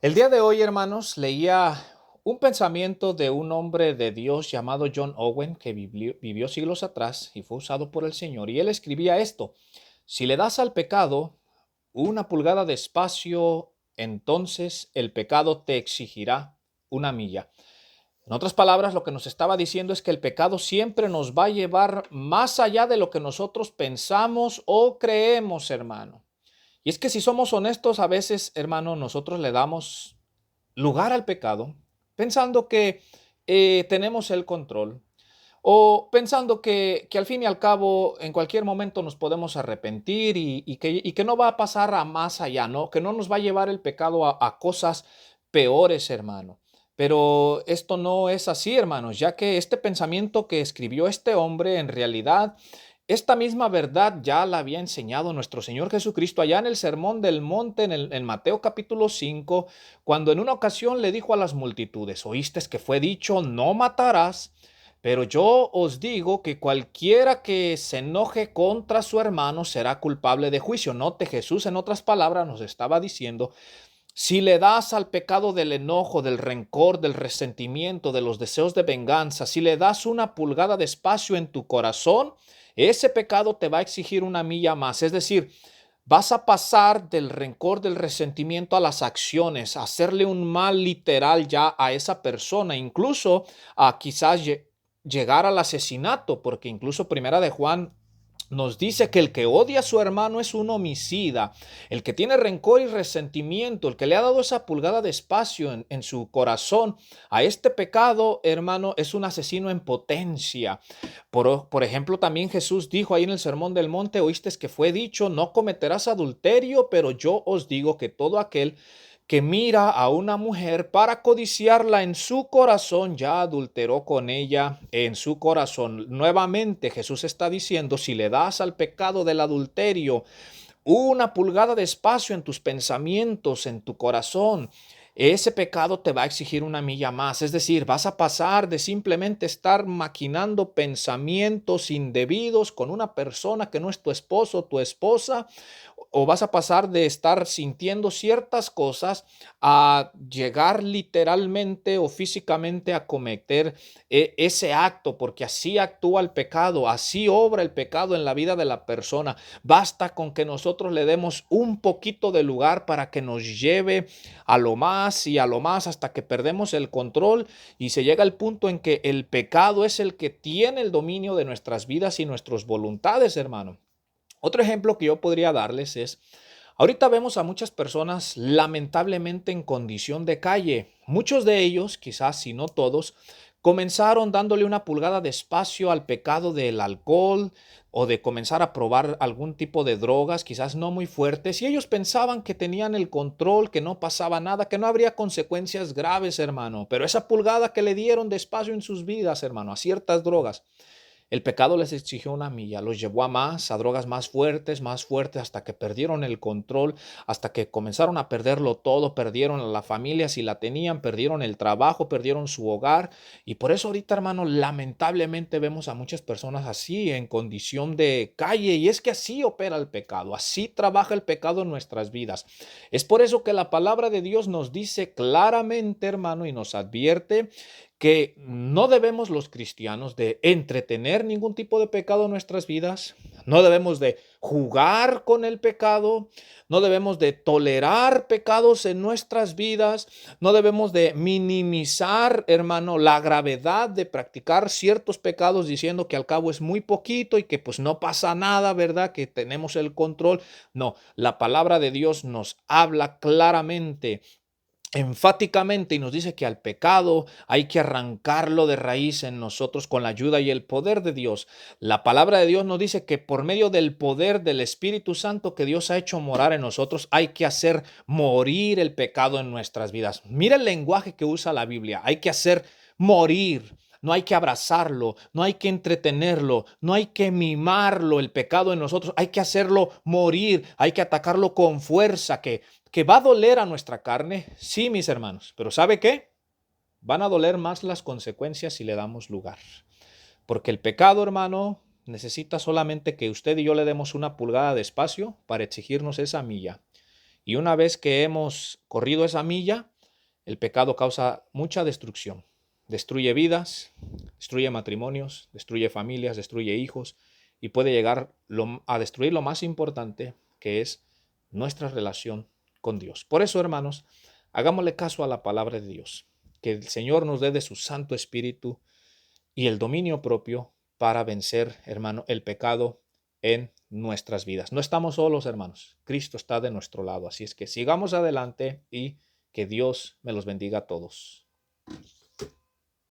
El día de hoy, hermanos, leía un pensamiento de un hombre de Dios llamado John Owen, que vivió siglos atrás y fue usado por el Señor. Y él escribía esto: si le das al pecado una pulgada de espacio, entonces el pecado te exigirá una milla. En otras palabras, lo que nos estaba diciendo es que el pecado siempre nos va a llevar más allá de lo que nosotros pensamos o creemos, hermano. Y es que si somos honestos, a veces, hermano, nosotros le damos lugar al pecado, pensando que tenemos el control o pensando que al fin y al cabo en cualquier momento nos podemos arrepentir y que no va a pasar a más allá, ¿no? Que no nos va a llevar el pecado a cosas peores, hermano. Pero esto no es así, hermanos, ya que este pensamiento que escribió este hombre en realidad esta misma verdad ya la había enseñado nuestro Señor Jesucristo allá en el Sermón del Monte, en Mateo capítulo 5, cuando en una ocasión le dijo a las multitudes: oíste que fue dicho, no matarás, pero yo os digo que cualquiera que se enoje contra su hermano será culpable de juicio. Note, Jesús en otras palabras nos estaba diciendo: si le das al pecado del enojo, del rencor, del resentimiento, de los deseos de venganza, si le das una pulgada de espacio en tu corazón, ese pecado te va a exigir una milla más. Es decir, vas a pasar del rencor, del resentimiento a las acciones, a hacerle un mal literal ya a esa persona, incluso a quizás llegar al asesinato, porque incluso Primera de Juan nos dice que el que odia a su hermano es un homicida, el que tiene rencor y resentimiento, el que le ha dado esa pulgada de espacio en su corazón a este pecado, hermano, es un asesino en potencia. Por ejemplo, también Jesús dijo ahí en el Sermón del Monte: oíste que fue dicho, no cometerás adulterio, pero yo os digo que todo aquel que mira a una mujer para codiciarla en su corazón, ya adulteró con ella en su corazón. Nuevamente Jesús está diciendo: si le das al pecado del adulterio una pulgada de espacio en tus pensamientos, en tu corazón, ese pecado te va a exigir una milla más. Es decir, vas a pasar de simplemente estar maquinando pensamientos indebidos con una persona que no es tu esposo o tu esposa, o vas a pasar de estar sintiendo ciertas cosas a llegar literalmente o físicamente a cometer ese acto, porque así actúa el pecado, así obra el pecado en la vida de la persona. Basta con que nosotros le demos un poquito de lugar para que nos lleve a lo más y a lo más hasta que perdemos el control y se llega al punto en que el pecado es el que tiene el dominio de nuestras vidas y nuestras voluntades, hermano. Otro ejemplo que yo podría darles es: ahorita vemos a muchas personas lamentablemente en condición de calle. Muchos de ellos, quizás si no todos, comenzaron dándole una pulgada de espacio al pecado del alcohol o de comenzar a probar algún tipo de drogas, quizás no muy fuertes, y ellos pensaban que tenían el control, que no pasaba nada, que no habría consecuencias graves, hermano. Pero esa pulgada que le dieron de espacio en sus vidas, hermano, a ciertas drogas, el pecado les exigió una milla, los llevó a más, a drogas más fuertes, hasta que perdieron el control, hasta que comenzaron a perderlo todo, perdieron a la familia si la tenían, perdieron el trabajo, perdieron su hogar. Y por eso ahorita, hermano, lamentablemente vemos a muchas personas así, en condición de calle. Y es que así opera el pecado, así trabaja el pecado en nuestras vidas. Es por eso que la palabra de Dios nos dice claramente, hermano, y nos advierte que no debemos los cristianos de entretener ningún tipo de pecado en nuestras vidas, no debemos de jugar con el pecado, no debemos de tolerar pecados en nuestras vidas, no debemos de minimizar, hermano, la gravedad de practicar ciertos pecados diciendo que al cabo es muy poquito y que pues no pasa nada, ¿verdad? Que tenemos el control. No, la palabra de Dios nos habla claramente, enfáticamente, y nos dice que al pecado hay que arrancarlo de raíz en nosotros con la ayuda y el poder de Dios. La palabra de Dios nos dice que por medio del poder del Espíritu Santo que Dios ha hecho morar en nosotros, hay que hacer morir el pecado en nuestras vidas. Mira el lenguaje que usa la Biblia: hay que hacer morir. No hay que abrazarlo, no hay que entretenerlo, no hay que mimarlo, el pecado en nosotros, hay que hacerlo morir, hay que atacarlo con fuerza, que va a doler a nuestra carne, sí, mis hermanos, pero ¿sabe qué? Van a doler más las consecuencias si le damos lugar. Porque el pecado, hermano, necesita solamente que usted y yo le demos una pulgada de espacio para exigirnos esa milla. Y una vez que hemos corrido esa milla, El pecado causa mucha destrucción. Destruye vidas, destruye matrimonios, destruye familias, destruye hijos y puede llegar a destruir lo más importante, que es nuestra relación con Dios. Por eso, hermanos, hagámosle caso a la palabra de Dios. Que el Señor nos dé de su Santo Espíritu y el dominio propio para vencer, hermano, el pecado en nuestras vidas. No estamos solos, hermanos. Cristo está de nuestro lado. Así es que sigamos adelante y que Dios me los bendiga a todos.